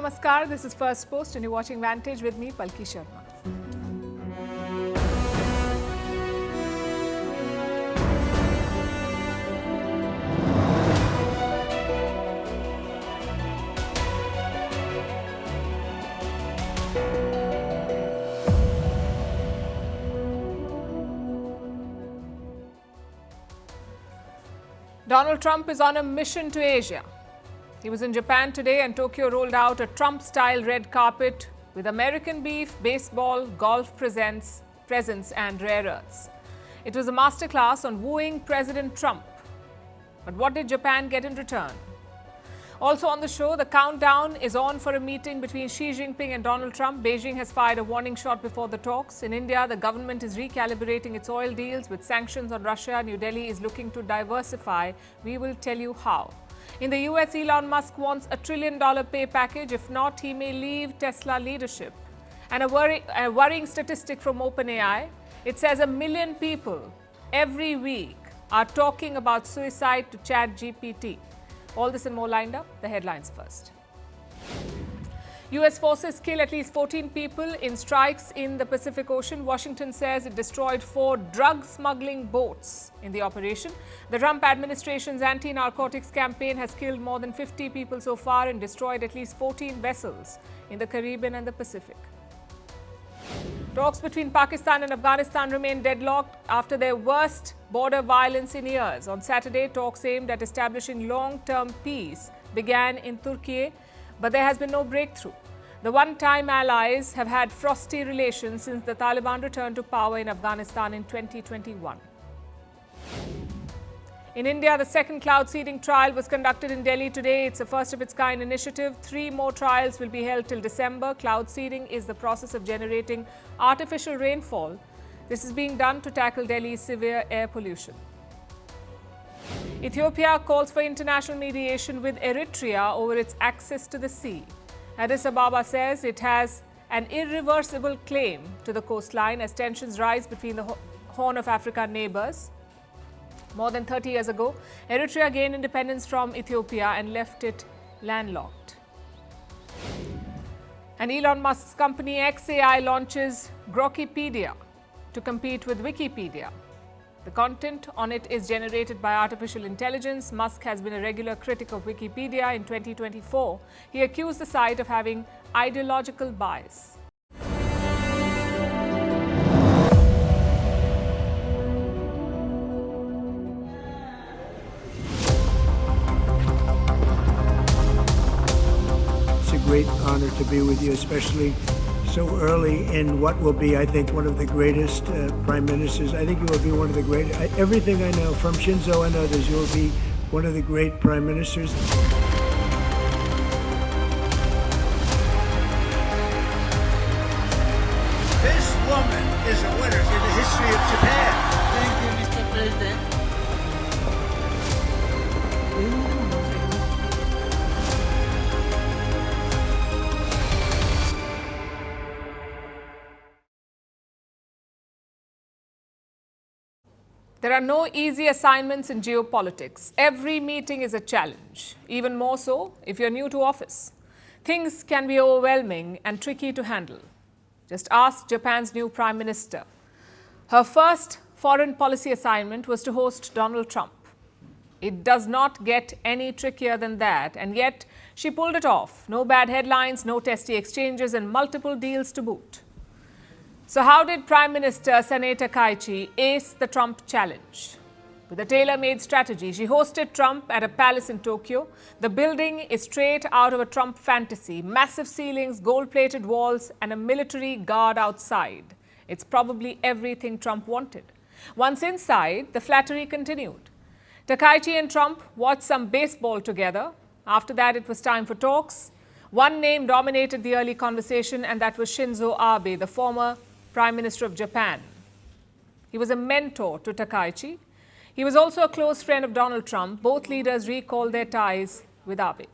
Namaskar, this is Firstpost and you're watching Vantage with me, Palki Sharma. Donald Trump is on a mission to Asia. He was in Japan today and Tokyo rolled out a Trump-style red carpet with American beef, baseball, golf presents and rare earths. It was a masterclass on wooing President Trump. But what did Japan get in return? Also on the show, the countdown is on for a meeting between Xi Jinping and Donald Trump. Beijing has fired a warning shot before the talks. In India, the government is recalibrating its oil deals with sanctions on Russia. New Delhi is looking to diversify. We will tell you how. In the US, Elon Musk wants $1 trillion pay package. If not, he may leave Tesla leadership. And a worrying statistic from OpenAI, it says 1 million people every week are talking about suicide to ChatGPT. All this and more lined up. The headlines first. US forces kill at least 14 people in strikes in the Pacific Ocean. Washington says it destroyed 4 drug smuggling boats in the operation. The Trump administration's anti-narcotics campaign has killed more than 50 people so far and destroyed at least 14 vessels in the Caribbean and the Pacific. Talks between Pakistan and Afghanistan remain deadlocked after their worst border violence in years. On Saturday, talks aimed at establishing long-term peace began in Turkey, but there has been no breakthrough. The one-time allies have had frosty relations since the Taliban returned to power in Afghanistan in 2021. In India, the second cloud seeding trial was conducted in Delhi today. It's a first-of-its-kind initiative. 3 more trials will be held till December. Cloud seeding is the process of generating artificial rainfall. This is being done to tackle Delhi's severe air pollution. Ethiopia calls for international mediation with Eritrea over its access to the sea. Addis Ababa says it has an irreversible claim to the coastline as tensions rise between the Horn of Africa neighbors. More than 30 years ago, Eritrea gained independence from Ethiopia and left it landlocked. And Elon Musk's company XAI launches Grokipedia to compete with Wikipedia. The content on it is generated by artificial intelligence. Musk has been a regular critic of Wikipedia. In 2024, he accused the site of having ideological bias. Great honor to be with you, especially so early in what will be, I think, one of the greatest prime ministers. I think you will be one of the great. Everything I know from Shinzo and others, you will be one of the great prime ministers. This woman is a winner in the history of Japan. Thank you, Mr. President. There are no easy assignments in geopolitics. Every meeting is a challenge, even more so if you're new to office. Things can be overwhelming and tricky to handle. Just ask Japan's new Prime Minister. Her first foreign policy assignment was to host Donald Trump. It does not get any trickier than that, and yet she pulled it off. No bad headlines, no testy exchanges, and multiple deals to boot. So how did Prime Minister Sanae Takaichi ace the Trump challenge? With a tailor-made strategy, she hosted Trump at a palace in Tokyo. The building is straight out of a Trump fantasy. Massive ceilings, gold-plated walls, and a military guard outside. It's probably everything Trump wanted. Once inside, the flattery continued. Takaichi and Trump watched some baseball together. After that, it was time for talks. One name dominated the early conversation, and that was Shinzo Abe, the former Prime Minister of Japan. He was a mentor to Takaichi. He was also a close friend of Donald Trump. Both leaders recalled their ties with Abe.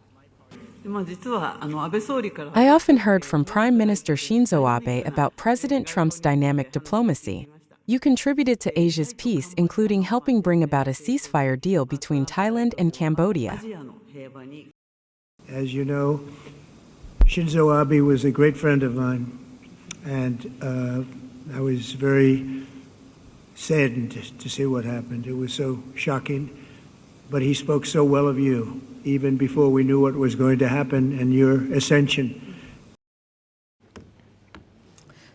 I often heard from Prime Minister Shinzo Abe about President Trump's dynamic diplomacy. You contributed to Asia's peace, including helping bring about a ceasefire deal between Thailand and Cambodia. As you know, Shinzo Abe was a great friend of mine, and I was very saddened to see what happened. It was so shocking, but he spoke so well of you, even before we knew what was going to happen and your ascension.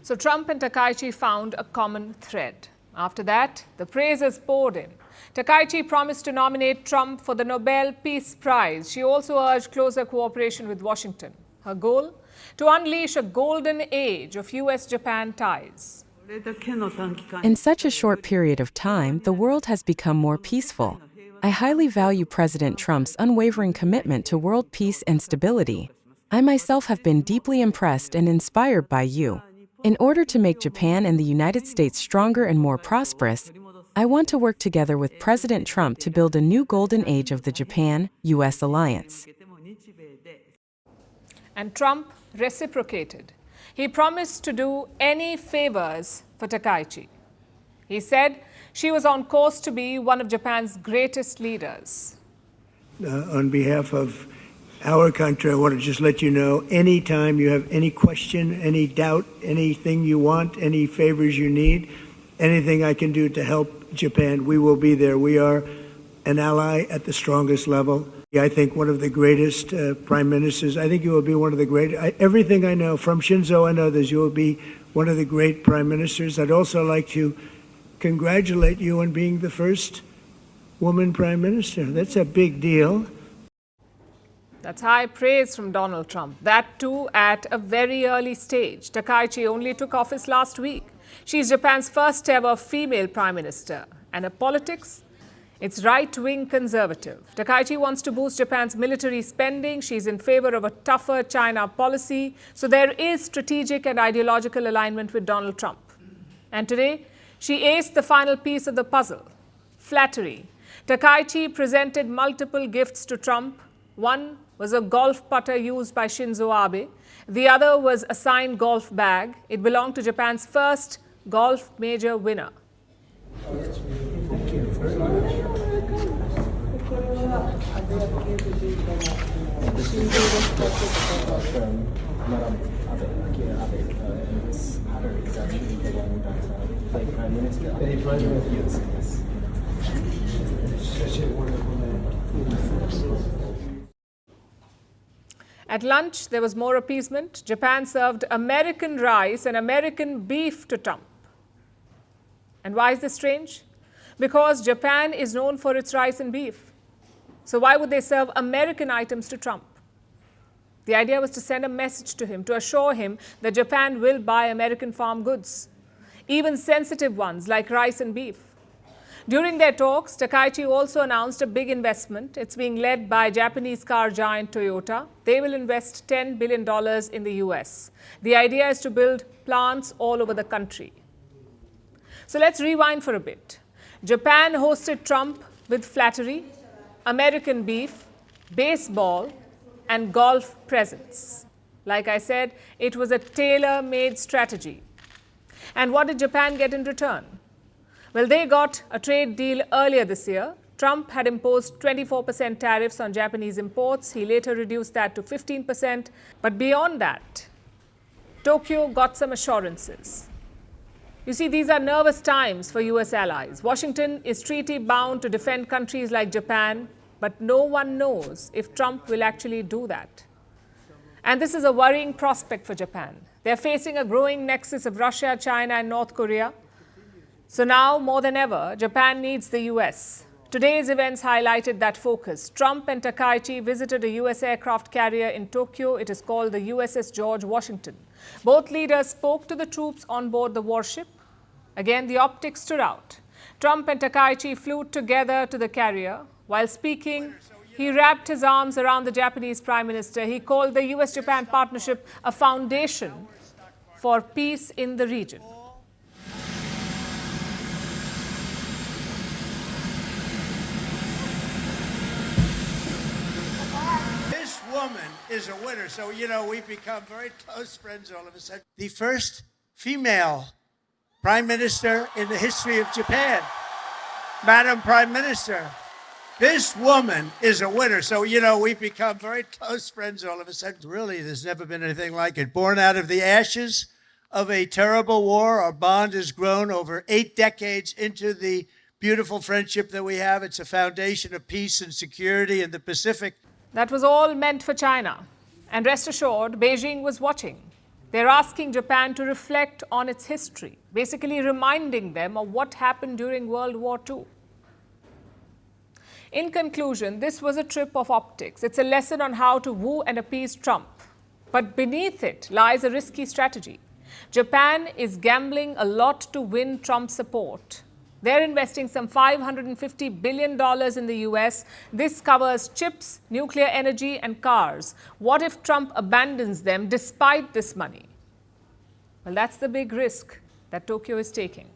So Trump and Takaichi found a common thread. After that, the praises poured in. Takaichi promised to nominate Trump for the Nobel Peace Prize. She also urged closer cooperation with Washington. Her goal? To unleash a golden age of US-Japan ties. In such a short period of time, the world has become more peaceful. I highly value President Trump's unwavering commitment to world peace and stability. I myself have been deeply impressed and inspired by you. In order to make Japan and the United States stronger and more prosperous, I want to work together with President Trump to build a new golden age of the Japan-US alliance. And Trump reciprocated. He promised to do any favors for Takaichi. He said she was on course to be one of Japan's greatest leaders. On behalf of our country, I want to just let you know, anytime you have any question, any doubt, anything you want, any favors you need, anything I can do to help Japan, we will be there. We are an ally at the strongest level. I think one of the greatest prime ministers. I think you will be one of the great. Everything I know from Shinzo and others, you will be one of the great prime ministers. I'd also like to congratulate you on being the first woman prime minister. That's a big deal. That's high praise from Donald Trump. That too at a very early stage. Takaichi only took office last week. She's Japan's first ever female prime minister. And her politics? It's right-wing conservative. Takaichi wants to boost Japan's military spending. She's in favor of a tougher China policy. So there is strategic and ideological alignment with Donald Trump. And today, she aced the final piece of the puzzle, flattery. Takaichi presented multiple gifts to Trump. One was a golf putter used by Shinzo Abe. The other was a signed golf bag. It belonged to Japan's first golf major winner. At lunch, there was more appeasement. Japan served American rice and American beef to Trump. And why is this strange? Because Japan is known for its rice and beef. So why would they serve American items to Trump? The idea was to send a message to him, to assure him that Japan will buy American farm goods, even sensitive ones like rice and beef. During their talks, Takaichi also announced a big investment. It's being led by Japanese car giant Toyota. They will invest $10 billion in the US. The idea is to build plants all over the country. So let's rewind for a bit. Japan hosted Trump with flattery, American beef, baseball, and golf presents. Like I said, it was a tailor-made strategy. And what did Japan get in return? Well, they got a trade deal earlier this year. Trump had imposed 24% tariffs on Japanese imports. He later reduced that to 15%. But beyond that, Tokyo got some assurances. You see, these are nervous times for US allies. Washington is treaty-bound to defend countries like Japan, but no one knows if Trump will actually do that. And this is a worrying prospect for Japan. They're facing a growing nexus of Russia, China, and North Korea. So now, more than ever, Japan needs the US. Today's events highlighted that focus. Trump and Takaichi visited a US aircraft carrier in Tokyo. It is called the USS George Washington. Both leaders spoke to the troops on board the warship. Again, the optics stood out. Trump and Takaichi flew together to the carrier. While speaking, he wrapped his arms around the Japanese Prime Minister. He called the US-Japan partnership a foundation for peace in the region. This woman is a winner. So, you know, we've become very close friends all of a sudden. The first female Prime Minister in the history of Japan. Madam Prime Minister, This woman is a winner. So, you know, we've become very close friends all of a sudden. Really, there's never been anything like it. Born out of the ashes of a terrible war, our bond has grown over 8 decades into the beautiful friendship that we have. It's a foundation of peace and security in the Pacific. That was all meant for China. And rest assured, Beijing was watching. They're asking Japan to reflect on its history, basically reminding them of what happened during World War II. In conclusion, this was a trip of optics. It's a lesson on how to woo and appease Trump. But beneath it lies a risky strategy. Japan is gambling a lot to win Trump's support. They're investing some $550 billion in the US. This covers chips, nuclear energy, and cars. What if Trump abandons them despite this money? Well, that's the big risk that Tokyo is taking.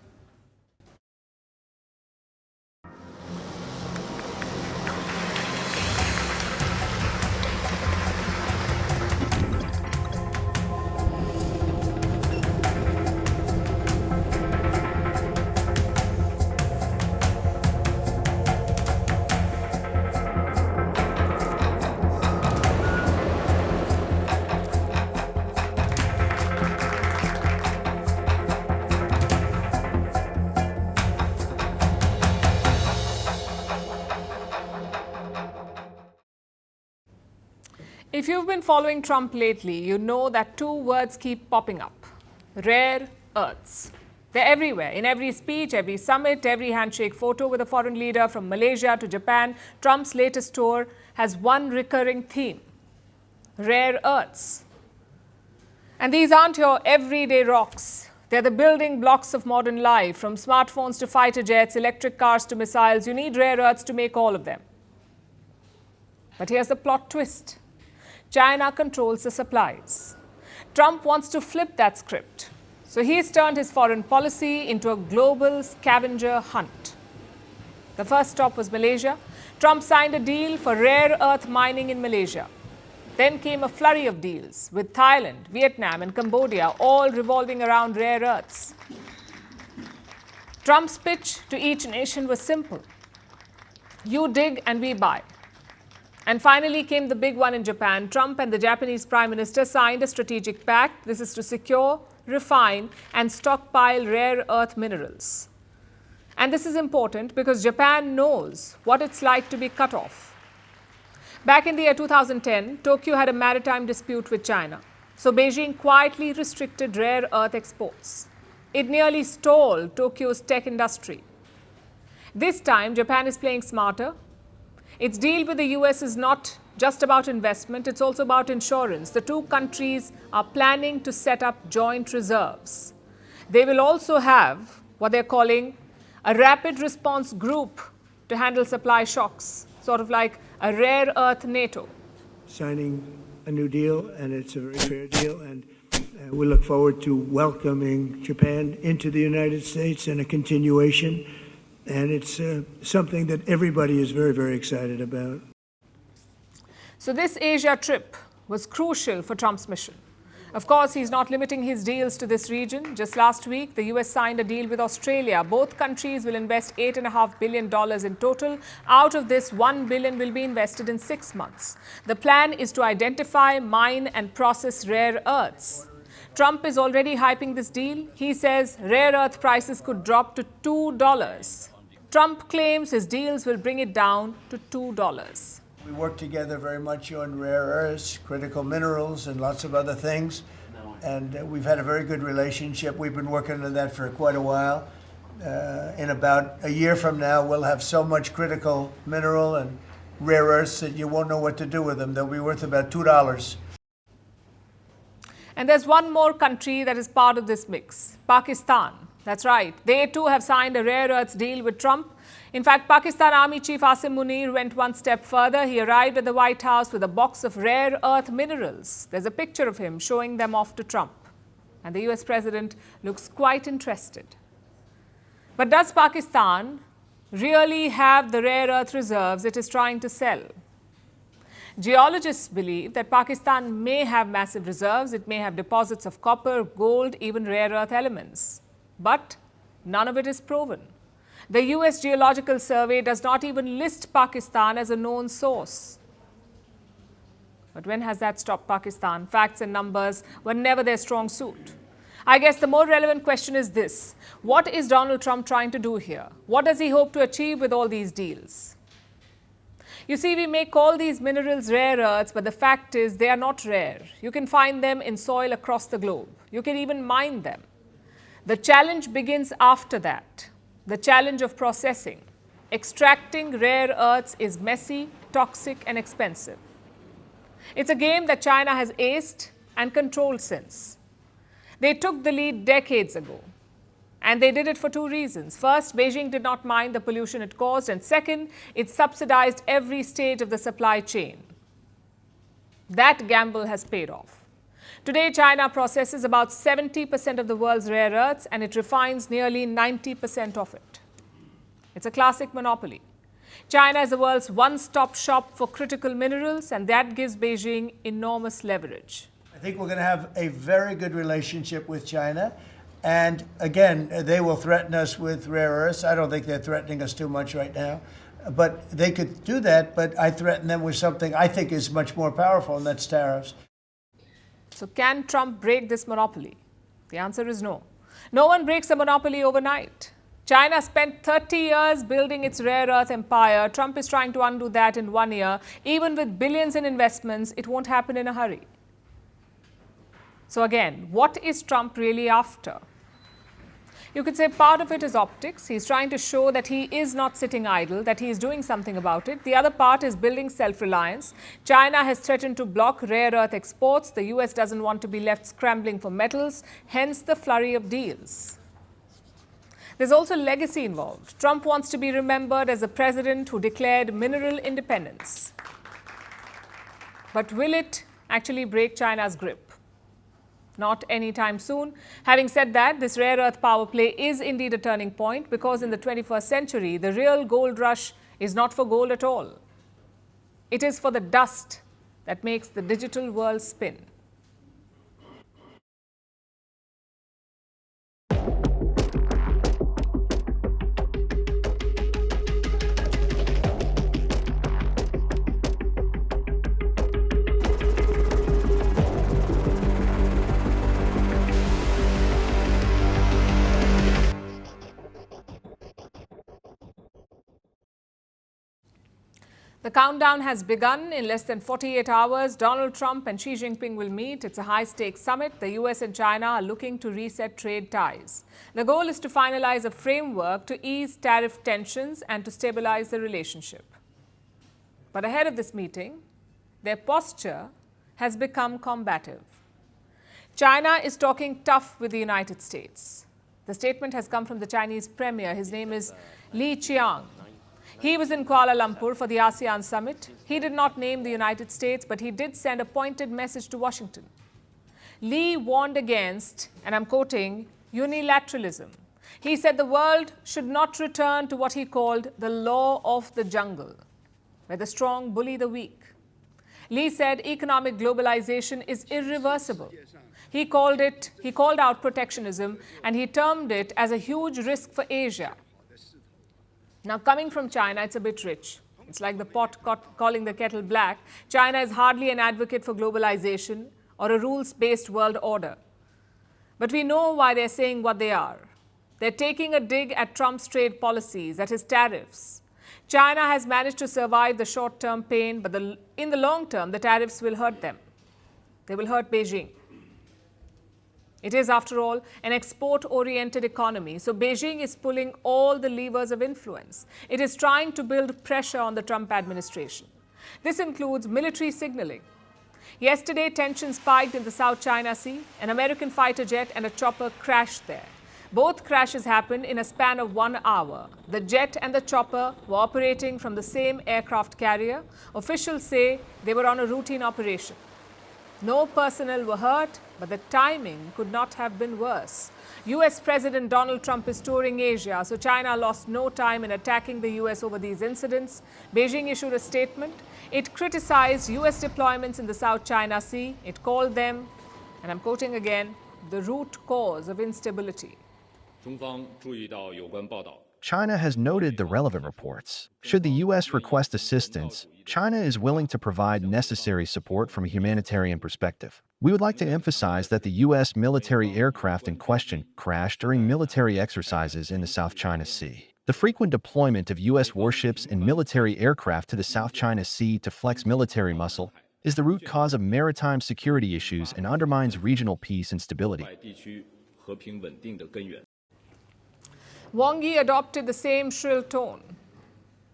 If you've been following Trump lately, you know that 2 words keep popping up: rare earths. They're everywhere, in every speech, every summit, every handshake photo with a foreign leader from Malaysia to Japan. Trump's latest tour has one recurring theme: rare earths. And these aren't your everyday rocks. They're the building blocks of modern life, from smartphones to fighter jets, electric cars to missiles. You need rare earths to make all of them. But here's the plot twist. China controls the supplies. Trump wants to flip that script. So he's turned his foreign policy into a global scavenger hunt. The first stop was Malaysia. Trump signed a deal for rare earth mining in Malaysia. Then came a flurry of deals with Thailand, Vietnam, and Cambodia, all revolving around rare earths. Trump's pitch to each nation was simple: you dig and we buy. And finally came the big one in Japan. Trump and the Japanese Prime Minister signed a strategic pact. This is to secure, refine, and stockpile rare earth minerals. And this is important because Japan knows what it's like to be cut off. Back in the year 2010, Tokyo had a maritime dispute with China. So Beijing quietly restricted rare earth exports. It nearly stalled Tokyo's tech industry. This time, Japan is playing smarter. Its deal with the US is not just about investment, it's also about insurance. The 2 countries are planning to set up joint reserves. They will also have what they're calling a rapid response group to handle supply shocks, sort of like a rare earth NATO. Signing a new deal, and it's a very fair deal, and we look forward to welcoming Japan into the United States and a continuation. And it's something that everybody is very, very excited about. So this Asia trip was crucial for Trump's mission. Of course, he's not limiting his deals to this region. Just last week, the US signed a deal with Australia. Both countries will invest $8.5 billion in total. Out of this, $1 billion will be invested in 6 months. The plan is to identify, mine, and process rare earths. Trump is already hyping this deal. He says rare earth prices could drop to $2. Trump claims his deals will bring it down to $2. We work together very much on rare earths, critical minerals, and lots of other things. And we've had a very good relationship. We've been working on that for quite a while. In about a year from now, we'll have so much critical mineral and rare earths that you won't know what to do with them. They'll be worth about $2. And there's one more country that is part of this mix: Pakistan. That's right. They too have signed a rare earths deal with Trump. In fact, Pakistan Army Chief Asim Munir went one step further. He arrived at the White House with a box of rare earth minerals. There's a picture of him showing them off to Trump. And the US president looks quite interested. But does Pakistan really have the rare earth reserves it is trying to sell? Geologists believe that Pakistan may have massive reserves. It may have deposits of copper, gold, even rare earth elements. But none of it is proven. The US Geological Survey does not even list Pakistan as a known source. But when has that stopped Pakistan? Facts and numbers were never their strong suit. I guess the more relevant question is this: what is Donald Trump trying to do here? What does he hope to achieve with all these deals? You see, we may call these minerals rare earths, but the fact is they are not rare. You can find them in soil across the globe. You can even mine them. The challenge begins after that. The challenge of processing. Extracting rare earths is messy, toxic, and expensive. It's a game that China has aced and controlled since. They took the lead decades ago. And they did it for two reasons. First, Beijing did not mind the pollution it caused. And second, it subsidized every stage of the supply chain. That gamble has paid off. Today, China processes about 70% of the world's rare earths, and it refines nearly 90% of it. It's a classic monopoly. China is the world's one-stop shop for critical minerals, and that gives Beijing enormous leverage. I think we're going to have a very good relationship with China. And again, they will threaten us with rare earths. I don't think they're threatening us too much right now. But they could do that, but I threaten them with something I think is much more powerful, and that's tariffs. So can Trump break this monopoly? The answer is no. No one breaks a monopoly overnight. China spent 30 years building its rare earth empire. Trump is trying to undo that in 1 year. Even with billions in investments, it won't happen in a hurry. So again, what is Trump really after? You could say part of it is optics. He's trying to show that he is not sitting idle, that he is doing something about it. The other part is building self-reliance. China has threatened to block rare earth exports. The US doesn't want to be left scrambling for metals, hence the flurry of deals. There's also legacy involved. Trump wants to be remembered as a president who declared mineral independence. But will it actually break China's grip? Not anytime soon. Having said that, this rare earth power play is indeed a turning point, because in the 21st century, the real gold rush is not for gold at all. It is for the dust that makes the digital world spin. The countdown has begun. In less than 48 hours, Donald Trump and Xi Jinping will meet. It's a high-stakes summit. The US and China are looking to reset trade ties. The goal is to finalize a framework to ease tariff tensions and to stabilize the relationship. But ahead of this meeting, their posture has become combative. China is talking tough with the United States. The statement has come from the Chinese premier. His name is Li Qiang. He was in Kuala Lumpur for the ASEAN summit. He did not name the United States, but he did send a pointed message to Washington. Li warned against, and I'm quoting, unilateralism. He said the world should not return to what he called the law of the jungle, where the strong bully the weak. Li said economic globalization is irreversible. He called out protectionism, and he termed it as a huge risk for Asia. Now, coming from China, it's a bit rich. It's like the pot calling the kettle black. China is hardly an advocate for globalization or a rules-based world order. But we know why they're saying what they are. They're taking a dig at Trump's trade policies, at his tariffs. China has managed to survive the short-term pain, but in the long term, the tariffs will hurt them. They will hurt Beijing. It is, after all, an export-oriented economy, so Beijing is pulling all the levers of influence. It is trying to build pressure on the Trump administration. This includes military signaling. Yesterday, tensions spiked in the South China Sea. An American fighter jet and a chopper crashed there. Both crashes happened in a span of 1 hour. The jet and the chopper were operating from the same aircraft carrier. Officials say they were on a routine operation. No personnel were hurt, but the timing could not have been worse. US President Donald Trump is touring Asia, so China lost no time in attacking the US over these incidents. Beijing issued a statement. It criticized US deployments in the South China Sea. It called them, and I'm quoting again, the root cause of instability. 中方注意到有关报道， China has noted the relevant reports. Should the U.S. request assistance, China is willing to provide necessary support from a humanitarian perspective. We would like to emphasize that the U.S. military aircraft in question crashed during military exercises in the South China Sea. The frequent deployment of U.S. warships and military aircraft to the South China Sea to flex military muscle is the root cause of maritime security issues and undermines regional peace and stability. Wang Yi adopted the same shrill tone.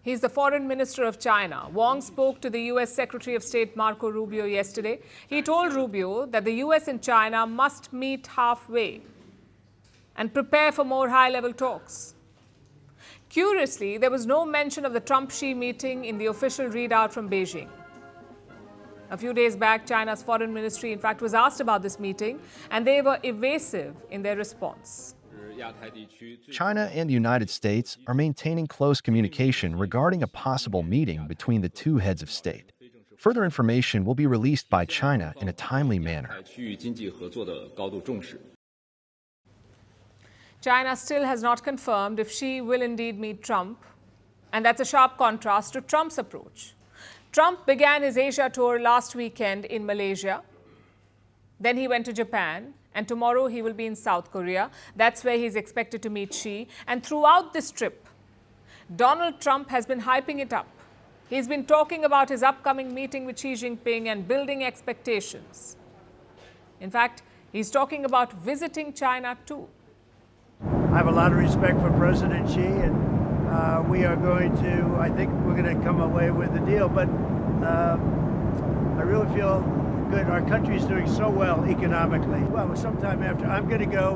He's the foreign minister of China. Wang spoke to the U.S. Secretary of State Marco Rubio yesterday. He told Rubio that the U.S. and China must meet halfway and prepare for more high-level talks. Curiously, there was no mention of the Trump-Xi meeting in the official readout from Beijing. A few days back, China's foreign ministry, in fact, was asked about this meeting, and they were evasive in their response. China and the United States are maintaining close communication regarding a possible meeting between the two heads of state. Further information will be released by China in a timely manner. China still has not confirmed if Xi will indeed meet Trump, and that's a sharp contrast to Trump's approach. Trump began his Asia tour last weekend in Malaysia. Then he went to Japan, and tomorrow he will be in South Korea. That's where he's expected to meet Xi. And throughout this trip, Donald Trump has been hyping it up. He's been talking about his upcoming meeting with Xi Jinping and building expectations. In fact, he's talking about visiting China too. I have a lot of respect for President Xi, and we are going to, I think we're going to come away with a deal. But I really feel good. Our country is doing so well economically. Well, sometime after, I'm going to go,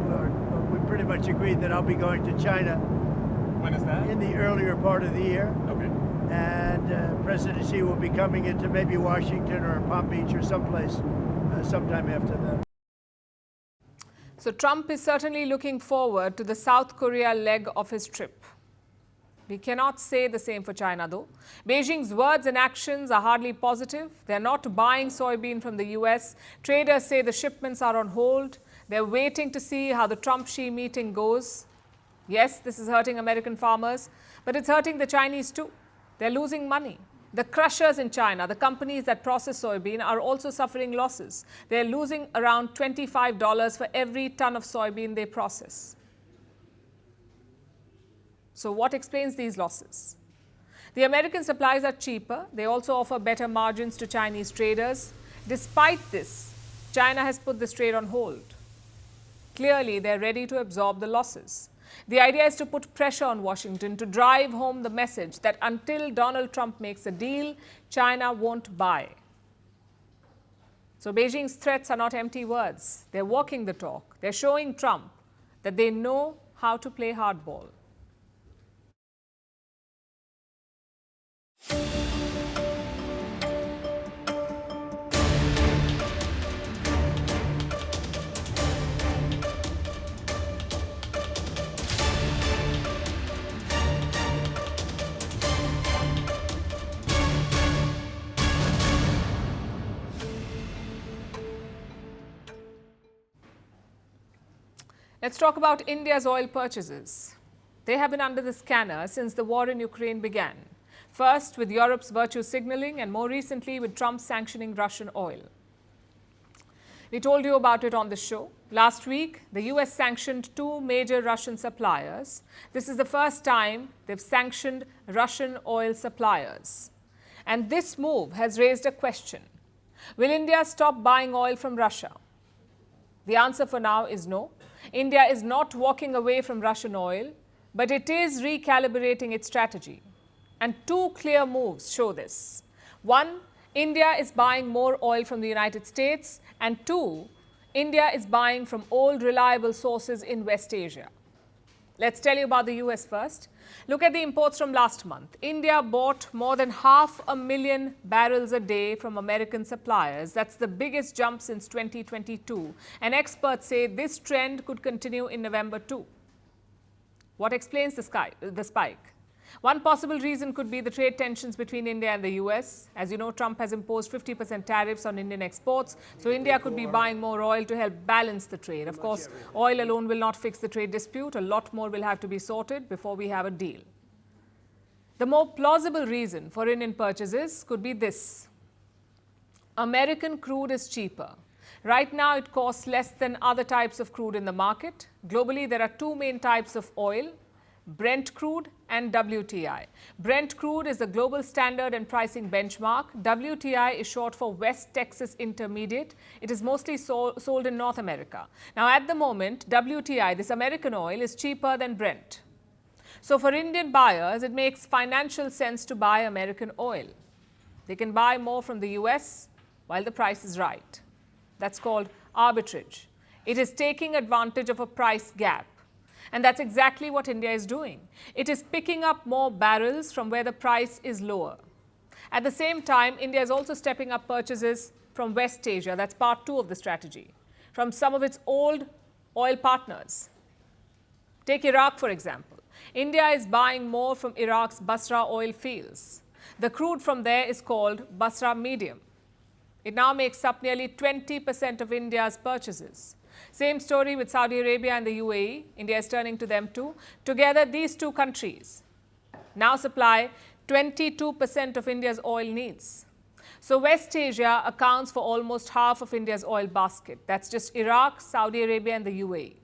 we pretty much agreed that I'll be going to China. When is that? In the earlier part of the year. Okay. And President Xi will be coming into maybe Washington or Palm Beach or someplace sometime after that. So Trump is certainly looking forward to the South Korea leg of his trip. We cannot say the same for China, though. Beijing's words and actions are hardly positive. They're not buying soybean from the US. Traders say the shipments are on hold. They're waiting to see how the Trump-Xi meeting goes. Yes, this is hurting American farmers, but it's hurting the Chinese too. They're losing money. The crushers in China, the companies that process soybean, are also suffering losses. They're losing around $25 for every ton of soybean they process. So what explains these losses? The American supplies are cheaper. They also offer better margins to Chinese traders. Despite this, China has put this trade on hold. Clearly, they're ready to absorb the losses. The idea is to put pressure on Washington to drive home the message that until Donald Trump makes a deal, China won't buy. So Beijing's threats are not empty words. They're walking the talk. They're showing Trump that they know how to play hardball. Let's talk about India's oil purchases. They have been under the scanner since the war in Ukraine began. First with Europe's virtue signaling and more recently with Trump sanctioning Russian oil. We told you about it on the show. Last week, the US sanctioned 2 major Russian suppliers. This is the first time they've sanctioned Russian oil suppliers. And this move has raised a question. Will India stop buying oil from Russia? The answer for now is no. India is not walking away from Russian oil, but it is recalibrating its strategy. And 2 clear moves show this. 1, India is buying more oil from the United States, and 2, India is buying from old reliable sources in West Asia. Let's tell you about the US first. Look at the imports from last month. India bought more than 500,000 barrels a day from American suppliers. That's the biggest jump since 2022. And experts say this trend could continue in November too. What explains the spike? One possible reason could be the trade tensions between India and the US. As you know, Trump has imposed 50% tariffs on Indian exports, so India could be buying more oil to help balance the trade. Of course, oil alone will not fix the trade dispute. A lot more will have to be sorted before we have a deal. The more plausible reason for Indian purchases could be this. American crude is cheaper. Right now, it costs less than other types of crude in the market. Globally, there are two main types of oil: Brent crude and WTI. Brent crude is the global standard and pricing benchmark. WTI is short for West Texas Intermediate. It is mostly sold in North America. Now, at the moment, WTI, this American oil, is cheaper than Brent. So, for Indian buyers, it makes financial sense to buy American oil. They can buy more from the US while the price is right. That's called arbitrage. It is taking advantage of a price gap. And that's exactly what India is doing. It is picking up more barrels from where the price is lower. At the same time, India is also stepping up purchases from West Asia. That's part two of the strategy. From some of its old oil partners. Take Iraq, for example. India is buying more from Iraq's Basra oil fields. The crude from there is called Basra Medium. It now makes up nearly 20% of India's purchases. Same story with Saudi Arabia and the UAE. India is turning to them too. Together, these two countries now supply 22% of India's oil needs. So West Asia accounts for almost half of India's oil basket. That's just Iraq, Saudi Arabia and the UAE.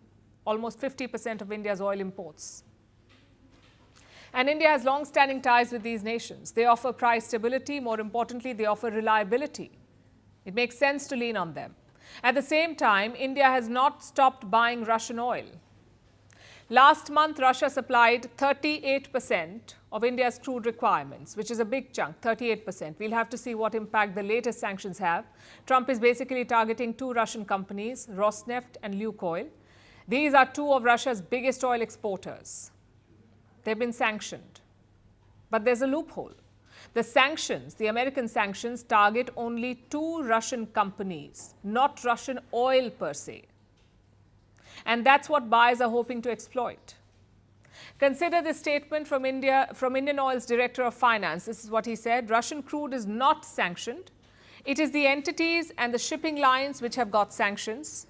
Almost 50% of India's oil imports. And India has long-standing ties with these nations. They offer price stability. More importantly, they offer reliability. It makes sense to lean on them. At the same time, India has not stopped buying Russian oil. Last month, Russia supplied 38% of India's crude requirements, which is a big chunk, 38%. We'll have to see what impact the latest sanctions have. Trump is basically targeting two Russian companies, Rosneft and Lukoil. These are two of Russia's biggest oil exporters. They've been sanctioned. But there's a loophole. The sanctions, the American sanctions, target only two Russian companies, not Russian oil per se. And that's what buyers are hoping to exploit. Consider this statement from Indian Oil's Director of Finance. This is what he said: Russian crude is not sanctioned. It is the entities and the shipping lines which have got sanctions.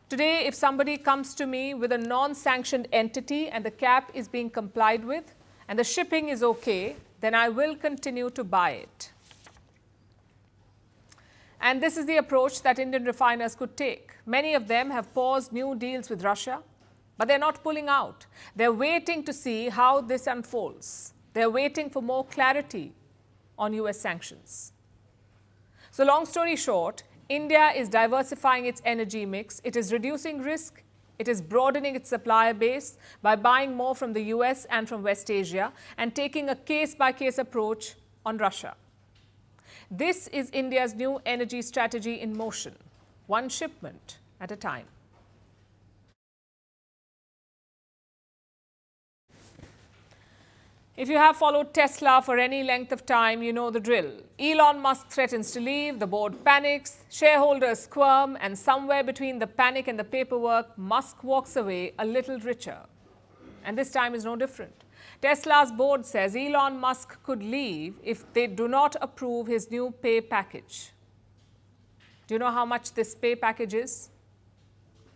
Today, if somebody comes to me with a non-sanctioned entity and the cap is being complied with and the shipping is okay, then I will continue to buy it. And this is the approach that Indian refiners could take. Many of them have paused new deals with Russia, but they're not pulling out. They're waiting to see how this unfolds. They're waiting for more clarity on US sanctions. So long story short, India is diversifying its energy mix. It is reducing risk. It is broadening its supplier base by buying more from the US and from West Asia and taking a case-by-case approach on Russia. This is India's new energy strategy in motion, one shipment at a time. If you have followed Tesla for any length of time, you know the drill. Elon Musk threatens to leave, the board panics, shareholders squirm, and somewhere between the panic and the paperwork, Musk walks away a little richer. And this time is no different. Tesla's board says Elon Musk could leave if they do not approve his new pay package. Do you know how much this pay package is?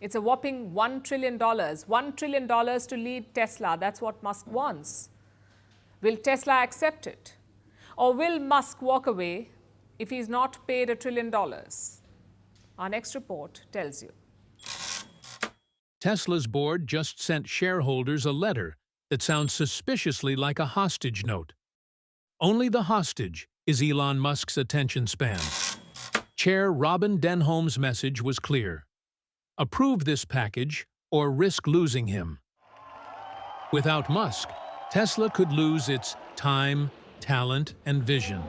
It's a whopping $1 trillion. $1 trillion to lead Tesla. That's what Musk wants. Will Tesla accept it? Or will Musk walk away if he's not paid $1 trillion? Our next report tells you. Tesla's board just sent shareholders a letter that sounds suspiciously like a hostage note. Only the hostage is Elon Musk's attention span. Chair Robin Denholm's message was clear. Approve this package or risk losing him. Without Musk, Tesla could lose its time, talent, and vision.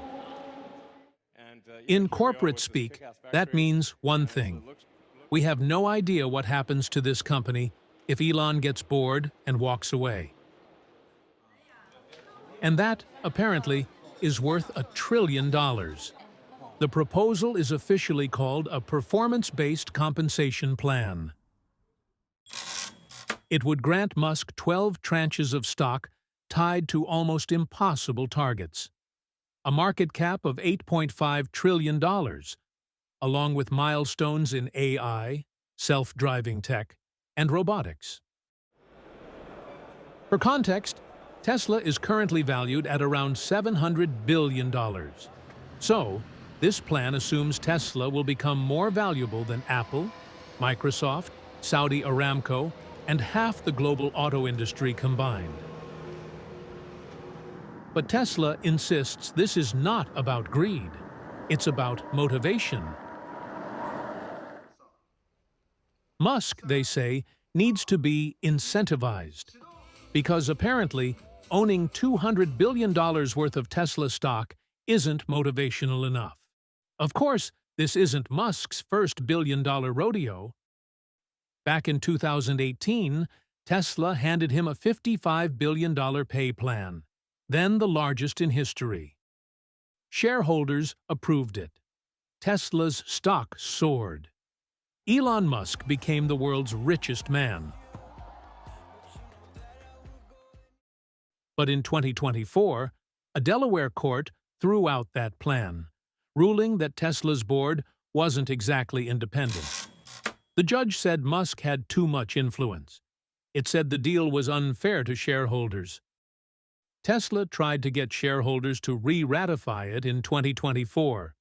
In corporate speak, that means one thing. We have no idea what happens to this company if Elon gets bored and walks away. And that, apparently, is worth $1 trillion. The proposal is officially called a performance-based compensation plan. It would grant Musk 12 tranches of stock tied to almost impossible targets. A market cap of $8.5 trillion, along with milestones in AI, self-driving tech, and robotics. For context, Tesla is currently valued at around $700 billion. So, this plan assumes Tesla will become more valuable than Apple, Microsoft, Saudi Aramco, and half the global auto industry combined. But Tesla insists this is not about greed. It's about motivation. Musk, they say, needs to be incentivized, because apparently owning $200 billion worth of Tesla stock isn't motivational enough. Of course, this isn't Musk's first billion-dollar rodeo. Back in 2018, Tesla handed him a $55 billion pay plan, then the largest in history. Shareholders approved it. Tesla's stock soared. Elon Musk became the world's richest man. But in 2024, a Delaware court threw out that plan, ruling that Tesla's board wasn't exactly independent. The judge said Musk had too much influence. It said the deal was unfair to shareholders. Tesla tried to get shareholders to re-ratify it in 2024,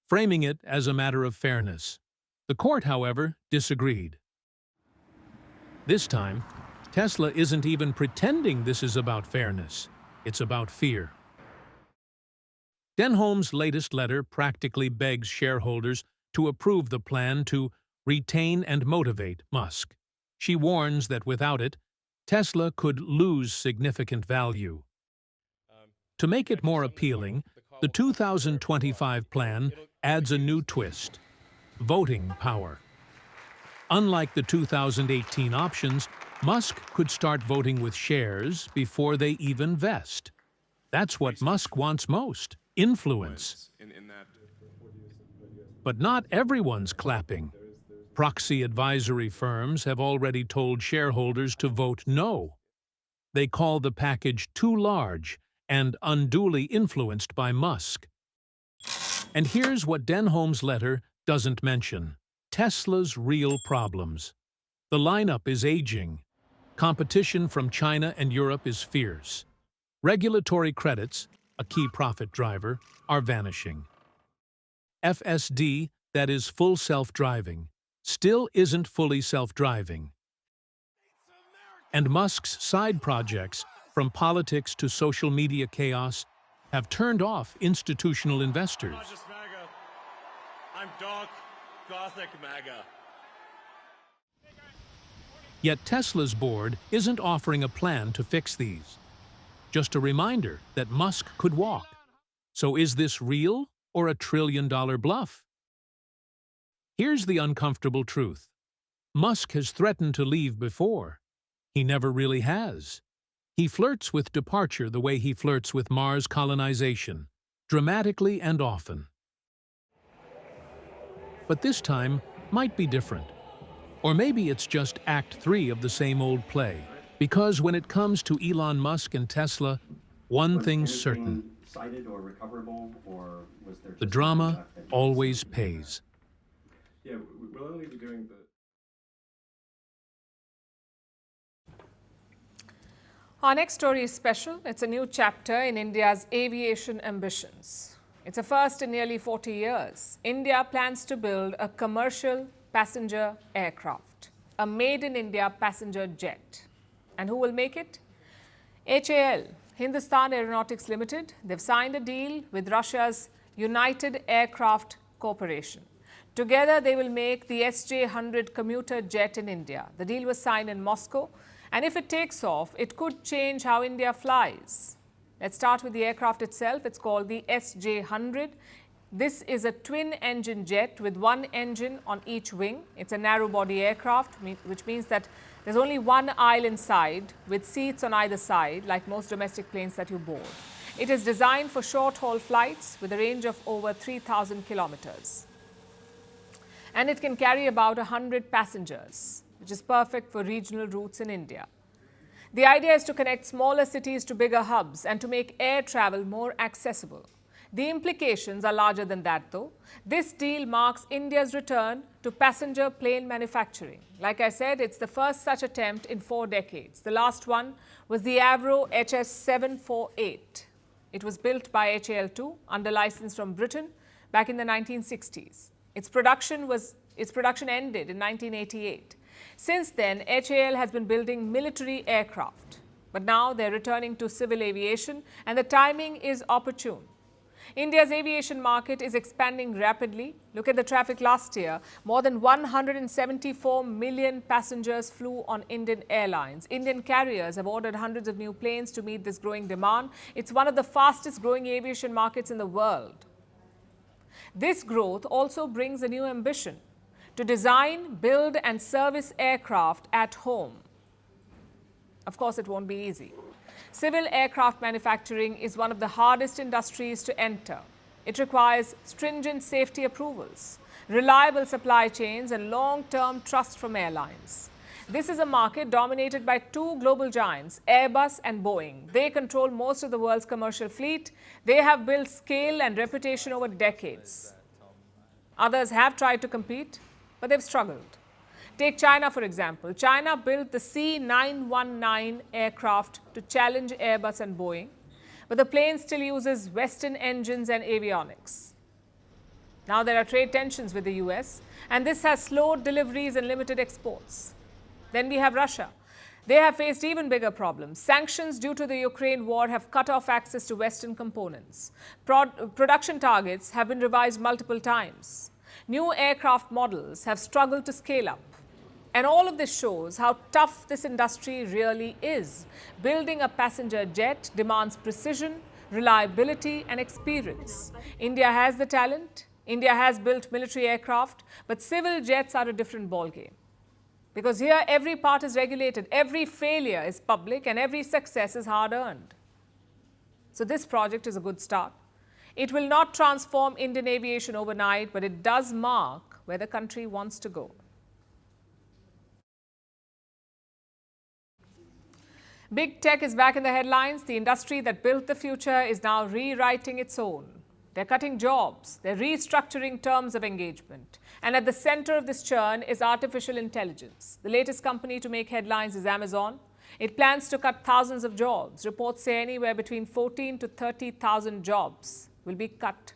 framing it as a matter of fairness. The court, however, disagreed. This time, Tesla isn't even pretending this is about fairness. It's about fear. Denholm's latest letter practically begs shareholders to approve the plan to retain and motivate Musk. She warns that without it, Tesla could lose significant value. To make it more appealing, the 2025 plan adds a new twist: voting power. Unlike the 2018 options, Musk could start voting with shares before they even vest. That's what Musk wants most: influence. But not everyone's clapping. Proxy advisory firms have already told shareholders to vote no. They call the package too large and unduly influenced by Musk. And here's what Denholm's letter doesn't mention: Tesla's real problems. The lineup is aging. Competition from China and Europe is fierce. Regulatory credits, a key profit driver, are vanishing. FSD, that is full self-driving, still isn't fully self-driving. And Musk's side projects, from politics to social media chaos, have turned off institutional investors. I'm not just MAGA. I'm dark, gothic MAGA. Yet Tesla's board isn't offering a plan to fix these. Just a reminder that Musk could walk. So is this real or a trillion-dollar bluff? Here's the uncomfortable truth. Musk has threatened to leave before. He never really has. He flirts with departure the way he flirts with Mars colonization, dramatically and often. But this time might be different. Or maybe it's just Act 3 of the same old play. Because when it comes to Elon Musk and Tesla, one thing's certain. The drama always pays. Yeah, we'll only be doing the... Our next story is special. It's a new chapter in India's aviation ambitions. It's a first in nearly 40 years. India plans to build a commercial passenger aircraft, a made-in-India passenger jet. And who will make it? HAL, Hindustan Aeronautics Limited. They've signed a deal with Russia's United Aircraft Corporation. Together, they will make the SJ-100 commuter jet in India. The deal was signed in Moscow. And if it takes off, it could change how India flies. Let's start with the aircraft itself. It's called the SJ-100. This is a twin-engine jet with one engine on each wing. It's a narrow-body aircraft, which means that there's only one aisle inside with seats on either side, like most domestic planes that you board. It is designed for short-haul flights with a range of over 3,000 kilometers. And it can carry about 100 passengers, which is perfect for regional routes in India. The idea is to connect smaller cities to bigger hubs and to make air travel more accessible. The implications are larger than that, though. This deal marks India's return to passenger plane manufacturing. Like I said, it's the first such attempt in 4 decades. The last one was the Avro HS748. It was built by HAL2 under license from Britain back in the 1960s. Its production ended in 1988. Since then, HAL has been building military aircraft. But now they're returning to civil aviation, and the timing is opportune. India's aviation market is expanding rapidly. Look at the traffic last year. More than 174 million passengers flew on Indian airlines. Indian carriers have ordered hundreds of new planes to meet this growing demand. It's one of the fastest growing aviation markets in the world. This growth also brings a new ambition: to design, build and service aircraft at home. Of course, it won't be easy. Civil aircraft manufacturing is one of the hardest industries to enter. It requires stringent safety approvals, reliable supply chains and long-term trust from airlines. This is a market dominated by 2 global giants, Airbus and Boeing. They control most of the world's commercial fleet. They have built scale and reputation over decades. Others have tried to compete, but they've struggled. Take China, for example. China built the C919 aircraft to challenge Airbus and Boeing, but the plane still uses Western engines and avionics. Now there are trade tensions with the US, and this has slowed deliveries and limited exports. Then we have Russia. They have faced even bigger problems. Sanctions due to the Ukraine war have cut off access to Western components. Production targets have been revised multiple times. New aircraft models have struggled to scale up. And all of this shows how tough this industry really is. Building a passenger jet demands precision, reliability and experience. India has the talent. India has built military aircraft, but civil jets are a different ballgame. Because here every part is regulated, every failure is public and every success is hard-earned. So this project is a good start. It will not transform Indian aviation overnight, but it does mark where the country wants to go. Big tech is back in the headlines. The industry that built the future is now rewriting its own. They're cutting jobs. They're restructuring terms of engagement. And at the center of this churn is artificial intelligence. The latest company to make headlines is Amazon. It plans to cut thousands of jobs. Reports say anywhere between 14,000 to 30,000 jobs will be cut.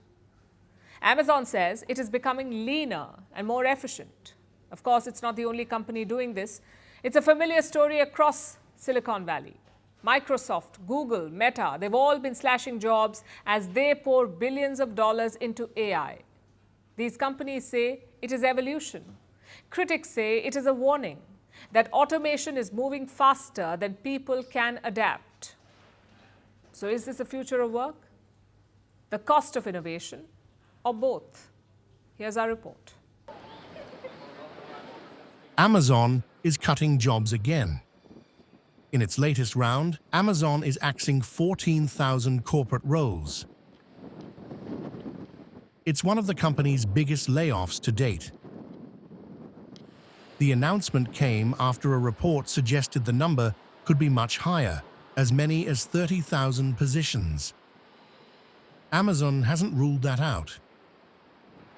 Amazon says it is becoming leaner and more efficient. Of course, it's not the only company doing this. It's a familiar story across Silicon Valley. Microsoft, Google, Meta, they've all been slashing jobs as they pour billions of dollars into AI. These companies say it is evolution. Critics say it is a warning that automation is moving faster than people can adapt. So is this the future of work? The cost of innovation, or both? Here's our report. Amazon is cutting jobs again. In its latest round, Amazon is axing 14,000 corporate roles. It's one of the company's biggest layoffs to date. The announcement came after a report suggested the number could be much higher, as many as 30,000 positions. Amazon hasn't ruled that out.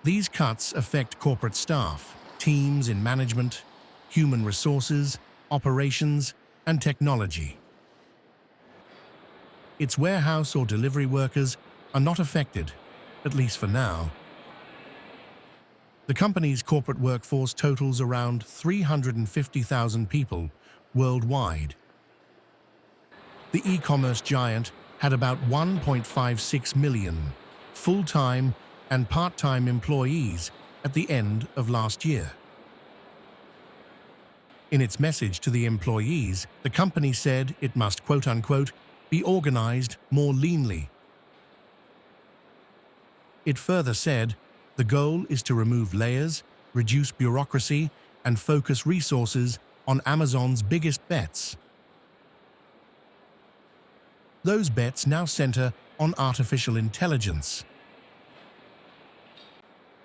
These cuts affect corporate staff, teams in management, human resources, operations, and technology. Its warehouse or delivery workers are not affected, at least for now. The company's corporate workforce totals around 350,000 people worldwide. The e-commerce giant had about 1.56 million full-time and part-time employees at the end of last year. In its message to the employees, the company said it must, quote-unquote, be organized more leanly. It further said, the goal is to remove layers, reduce bureaucracy, and focus resources on Amazon's biggest bets. Those bets now center on artificial intelligence.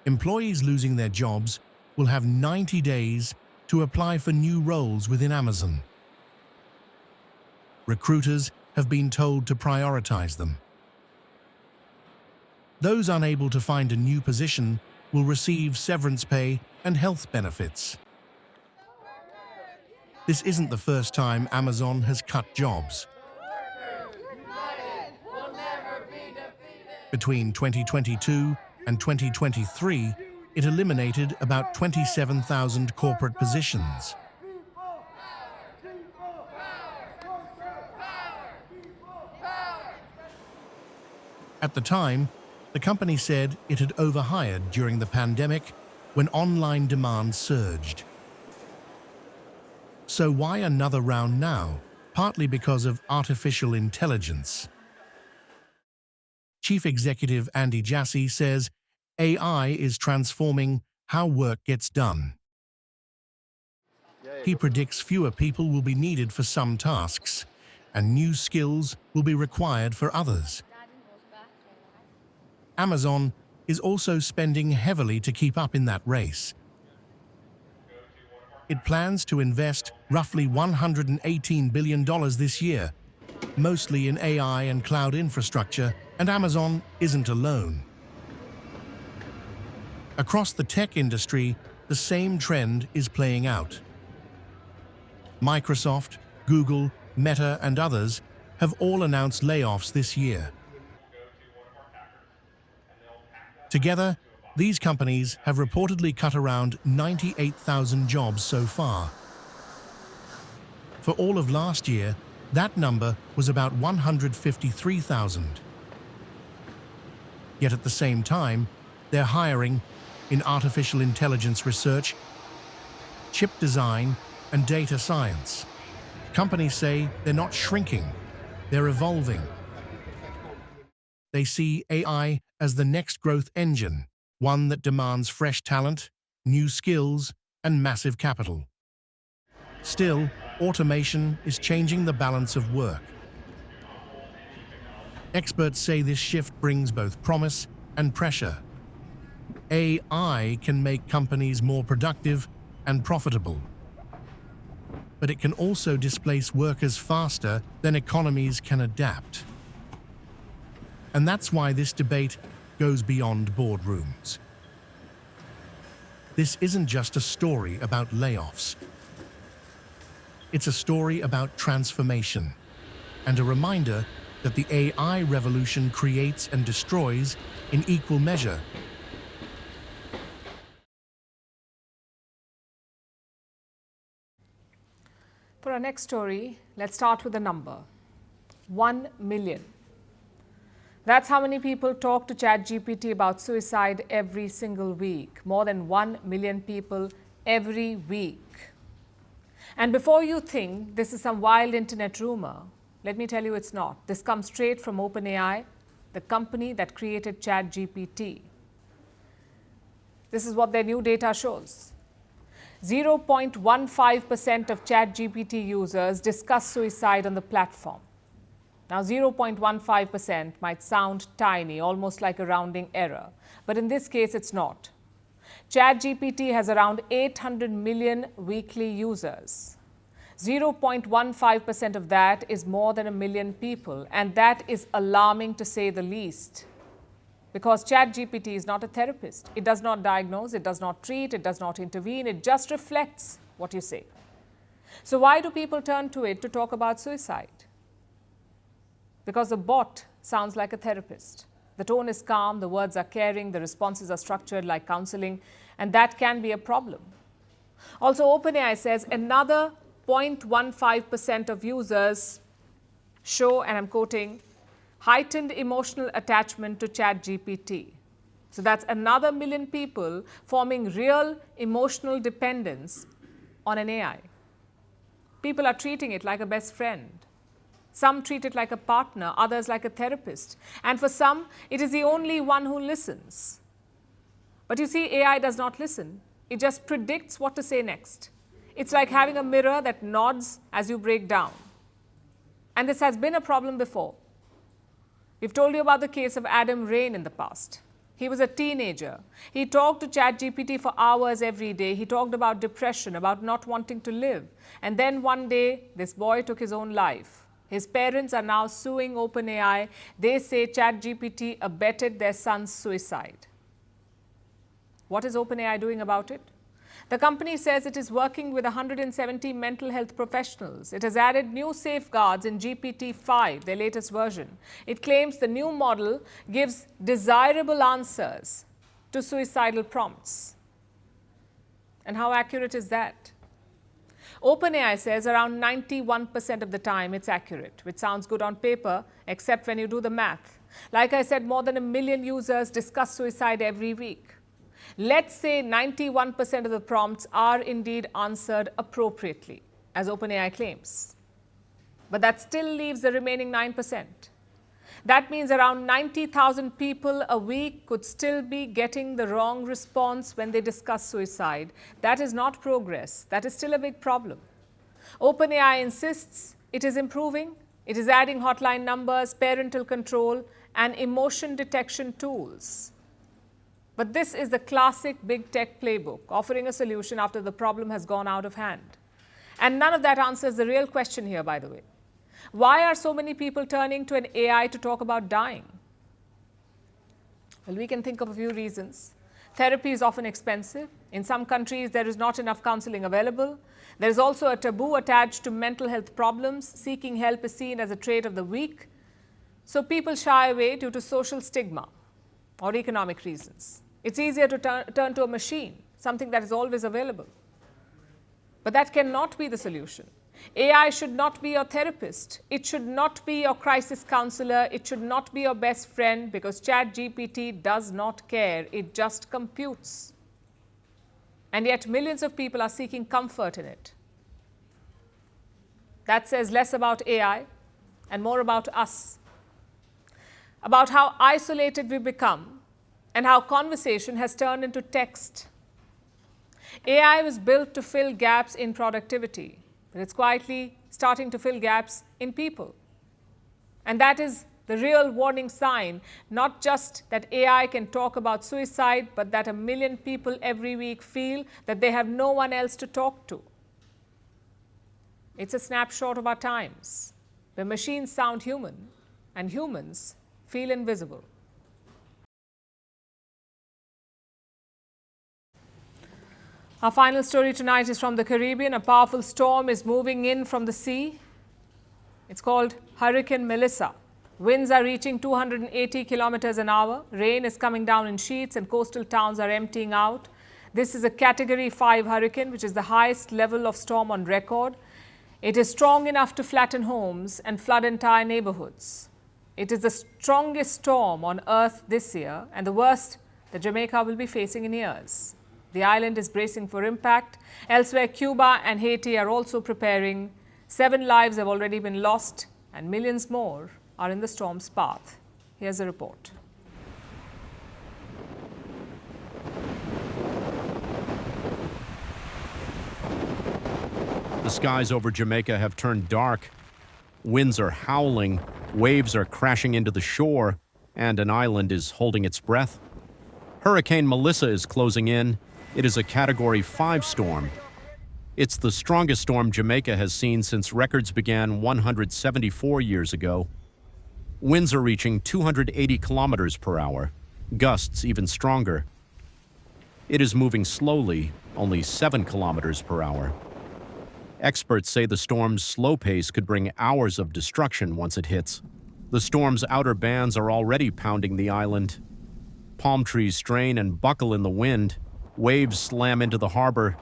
Employees losing their jobs will have 90 days to apply for new roles within Amazon. Recruiters have been told to prioritize them. Those unable to find a new position will receive severance pay and health benefits. This isn't the first time Amazon has cut jobs. Between 2022 and 2023, it eliminated about 27,000 corporate positions. At the time, the company said it had overhired during the pandemic when online demand surged. So why another round now? Partly because of artificial intelligence. Chief Executive Andy Jassy says AI is transforming how work gets done. He predicts fewer people will be needed for some tasks, and new skills will be required for others. Amazon is also spending heavily to keep up in that race. It plans to invest roughly $118 billion this year, mostly in AI and cloud infrastructure, and Amazon isn't alone. Across the tech industry, the same trend is playing out. Microsoft, Google, Meta, and others have all announced layoffs this year. Together, these companies have reportedly cut around 98,000 jobs so far. For all of last year, that number was about 153,000. Yet at the same time, they're hiring in artificial intelligence research, chip design, and data science. Companies say they're not shrinking, they're evolving. They see AI as the next growth engine, one that demands fresh talent, new skills, and massive capital. Still, automation is changing the balance of work. Experts say this shift brings both promise and pressure. AI can make companies more productive and profitable, but it can also displace workers faster than economies can adapt. And that's why this debate goes beyond boardrooms. This isn't just a story about layoffs. It's a story about transformation, and a reminder that the AI revolution creates and destroys in equal measure. For our next story, let's start with a number. 1 million. That's how many people talk to ChatGPT about suicide every single week. More than 1 million people every week. And before you think this is some wild internet rumor, let me tell you it's not. This comes straight from OpenAI, the company that created ChatGPT. This is what their new data shows. 0.15% of ChatGPT users discuss suicide on the platform. Now, 0.15% might sound tiny, almost like a rounding error, but in this case, it's not. ChatGPT has around 800 million weekly users. 0.15% of that is more than 1 million people, and that is alarming to say the least. Because ChatGPT is not a therapist. It does not diagnose, it does not treat, it does not intervene, it just reflects what you say. So why do people turn to it to talk about suicide? Because the bot sounds like a therapist. The tone is calm, the words are caring, the responses are structured like counseling, and that can be a problem. Also, OpenAI says another 0.15% of users show, and I'm quoting, heightened emotional attachment to ChatGPT. So that's another 1 million people forming real emotional dependence on an AI. People are treating it like a best friend. Some treat it like a partner, others like a therapist. And for some, it is the only one who listens. But you see, AI does not listen. It just predicts what to say next. It's like having a mirror that nods as you break down. And this has been a problem before. We've told you about the case of Adam Rain in the past. He was a teenager. He talked to ChatGPT for hours every day. He talked about depression, about not wanting to live. And then one day, this boy took his own life. His parents are now suing OpenAI. They say ChatGPT abetted their son's suicide. What is OpenAI doing about it? The company says it is working with 170 mental health professionals. It has added new safeguards in GPT-5, their latest version. It claims the new model gives desirable answers to suicidal prompts. And how accurate is that? OpenAI says around 91% of the time it's accurate, which sounds good on paper, except when you do the math. Like I said, more than 1 million users discuss suicide every week. Let's say 91% of the prompts are indeed answered appropriately, as OpenAI claims. But that still leaves the remaining 9%. That means around 90,000 people a week could still be getting the wrong response when they discuss suicide. That is not progress. That is still a big problem. OpenAI insists it is improving. It is adding hotline numbers, parental control, and emotion detection tools. But this is the classic big tech playbook, offering a solution after the problem has gone out of hand. And none of that answers the real question here, by the way. Why are so many people turning to an AI to talk about dying? Well, we can think of a few reasons. Therapy is often expensive. In some countries, there is not enough counseling available. There is also a taboo attached to mental health problems. Seeking help is seen as a trait of the weak. So people shy away due to social stigma or economic reasons. It's easier to turn to a machine, something that is always available. But that cannot be the solution. AI should not be your therapist. It should not be your crisis counselor. It should not be your best friend, because ChatGPT does not care. It just computes. And yet millions of people are seeking comfort in it. That says less about AI and more about us, about how isolated we become and how conversation has turned into text. AI was built to fill gaps in productivity, but it's quietly starting to fill gaps in people. And that is the real warning sign, not just that AI can talk about suicide, but that 1 million people every week feel that they have no one else to talk to. It's a snapshot of our times, where machines sound human and humans feel invisible. Our final story tonight is from the Caribbean. A powerful storm is moving in from the sea. It's called Hurricane Melissa. Winds are reaching 280 kilometers an hour. Rain is coming down in sheets and coastal towns are emptying out. This is a Category 5 hurricane, which is the highest level of storm on record. It is strong enough to flatten homes and flood entire neighborhoods. It is the strongest storm on Earth this year and the worst that Jamaica will be facing in years. The island is bracing for impact. Elsewhere, Cuba and Haiti are also preparing. 7 lives have already been lost and millions more are in the storm's path. Here's a report. The skies over Jamaica have turned dark. Winds are howling, waves are crashing into the shore, and an island is holding its breath. Hurricane Melissa is closing in. It is a Category 5 storm. It's the strongest storm Jamaica has seen since records began 174 years ago. Winds are reaching 280 kilometers per hour, gusts even stronger. It is moving slowly, only 7 kilometers per hour. Experts say the storm's slow pace could bring hours of destruction once it hits. The storm's outer bands are already pounding the island. Palm trees strain and buckle in the wind. Waves slam into the harbor,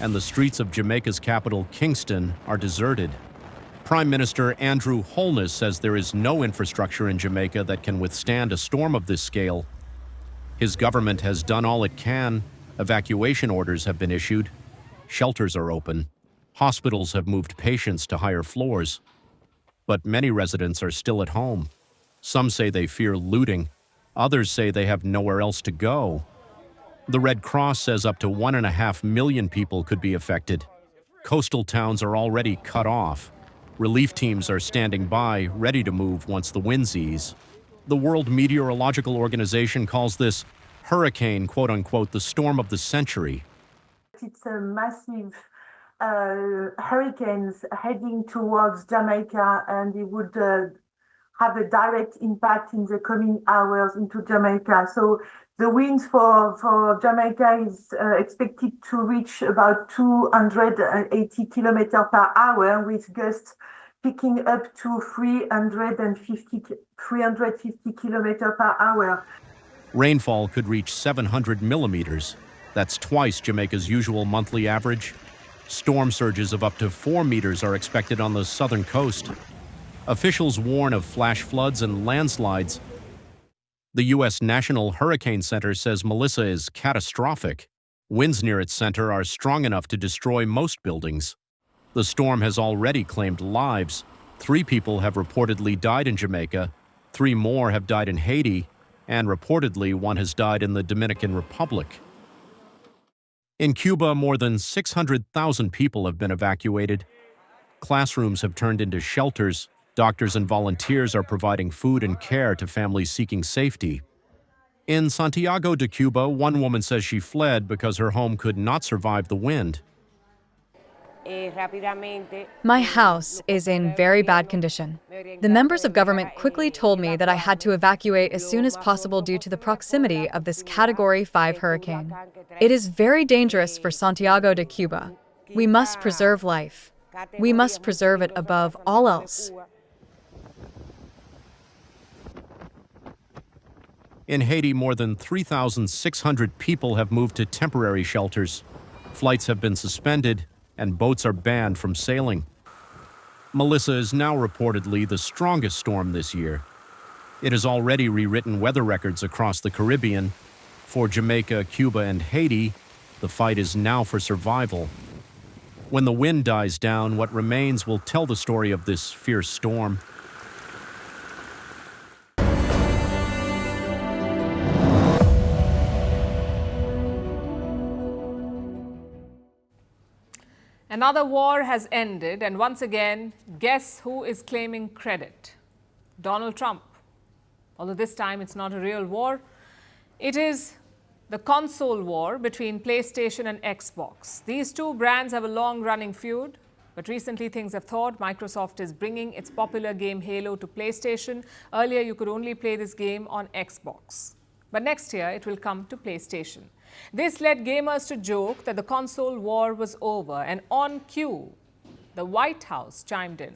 and the streets of Jamaica's capital, Kingston, are deserted. Prime Minister Andrew Holness says there is no infrastructure in Jamaica that can withstand a storm of this scale. His government has done all it can. Evacuation orders have been issued. Shelters are open. Hospitals have moved patients to higher floors. But many residents are still at home. Some say they fear looting. Others say they have nowhere else to go. The Red Cross says up to 1.5 million people could be affected. Coastal towns are already cut off. Relief teams are standing by, ready to move once the winds ease. The World Meteorological Organization calls this hurricane, quote-unquote, the storm of the century. It's a massive hurricanes heading towards Jamaica, and it would have a direct impact in the coming hours into Jamaica. So the winds for Jamaica is expected to reach about 280 kilometers per hour, with gusts picking up to 350 kilometers per hour. Rainfall could reach 700 millimeters. That's twice Jamaica's usual monthly average. Storm surges of up to 4 meters are expected on the southern coast. Officials warn of flash floods and landslides. The U.S. National Hurricane Center says Melissa is catastrophic. Winds near its center are strong enough to destroy most buildings. The storm has already claimed lives. 3 people have reportedly died in Jamaica, 3 more have died in Haiti, and reportedly 1 has died in the Dominican Republic. In Cuba, more than 600,000 people have been evacuated. Classrooms have turned into shelters. Doctors and volunteers are providing food and care to families seeking safety. In Santiago de Cuba, one woman says she fled because her home could not survive the wind. My house is in very bad condition. The members of government quickly told me that I had to evacuate as soon as possible due to the proximity of this Category 5 hurricane. It is very dangerous for Santiago de Cuba. We must preserve life. We must preserve it above all else. In Haiti, more than 3,600 people have moved to temporary shelters. Flights have been suspended, and boats are banned from sailing. Melissa is now reportedly the strongest storm this year. It has already rewritten weather records across the Caribbean. For Jamaica, Cuba, and Haiti, the fight is now for survival. When the wind dies down, what remains will tell the story of this fierce storm. Another war has ended, and once again, guess who is claiming credit? Donald Trump. Although this time it's not a real war, it is the console war between PlayStation and Xbox. These two brands have a long-running feud, but recently things have thawed. Microsoft is bringing its popular game Halo to PlayStation. Earlier, you could only play this game on Xbox. But next year, it will come to PlayStation. This led gamers to joke that the console war was over, and on cue, the White House chimed in.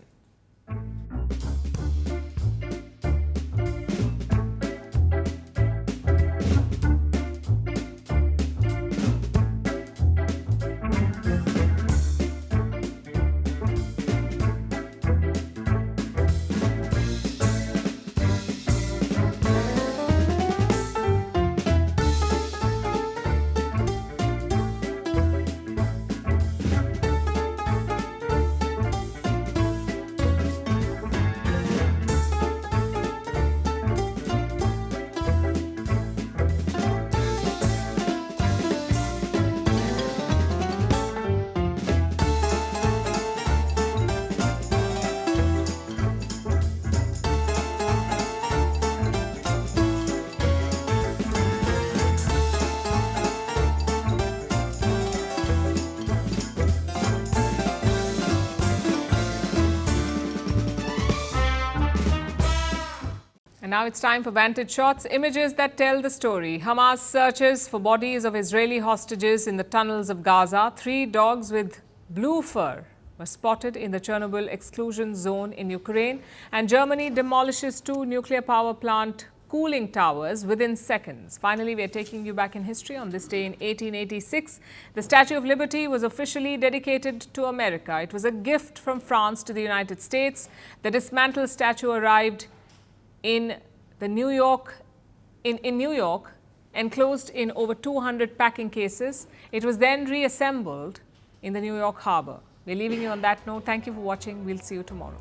And now it's time for Vantage Shots, images that tell the story. Hamas searches for bodies of Israeli hostages in the tunnels of Gaza. 3 dogs with blue fur were spotted in the Chernobyl exclusion zone in Ukraine. And Germany demolishes 2 nuclear power plant cooling towers within seconds. Finally, we are taking you back in history. On this day in 1886, the Statue of Liberty was officially dedicated to America. It was a gift from France to the United States. The dismantled statue arrived in New York, enclosed in over 200 packing cases. It was then reassembled in the New York harbor. We're leaving you on that note. Thank you for watching. We'll see you tomorrow.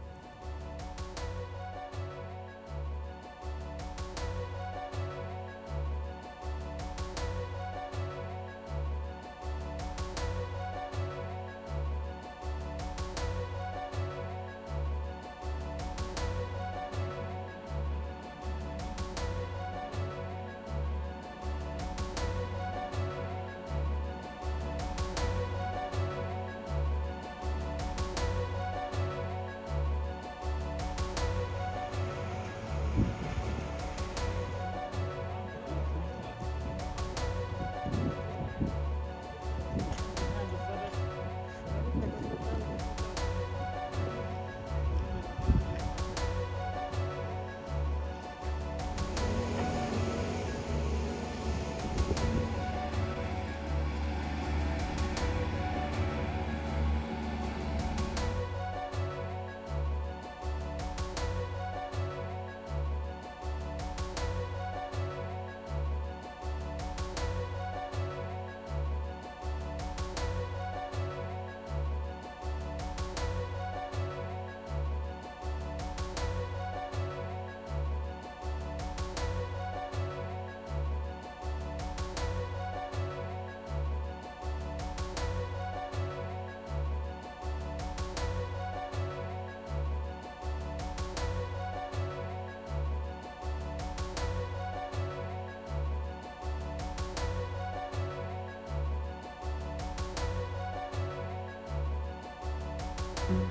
Want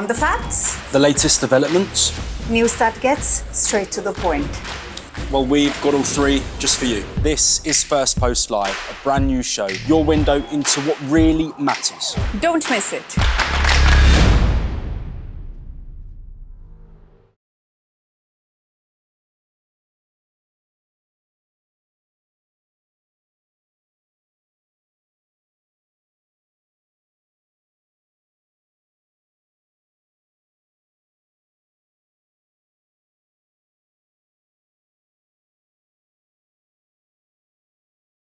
the facts? The latest developments? News that gets straight to the point. Well, we've got all three just for you. This is Firstpost Live, a brand new show, your window into what really matters. Don't miss it.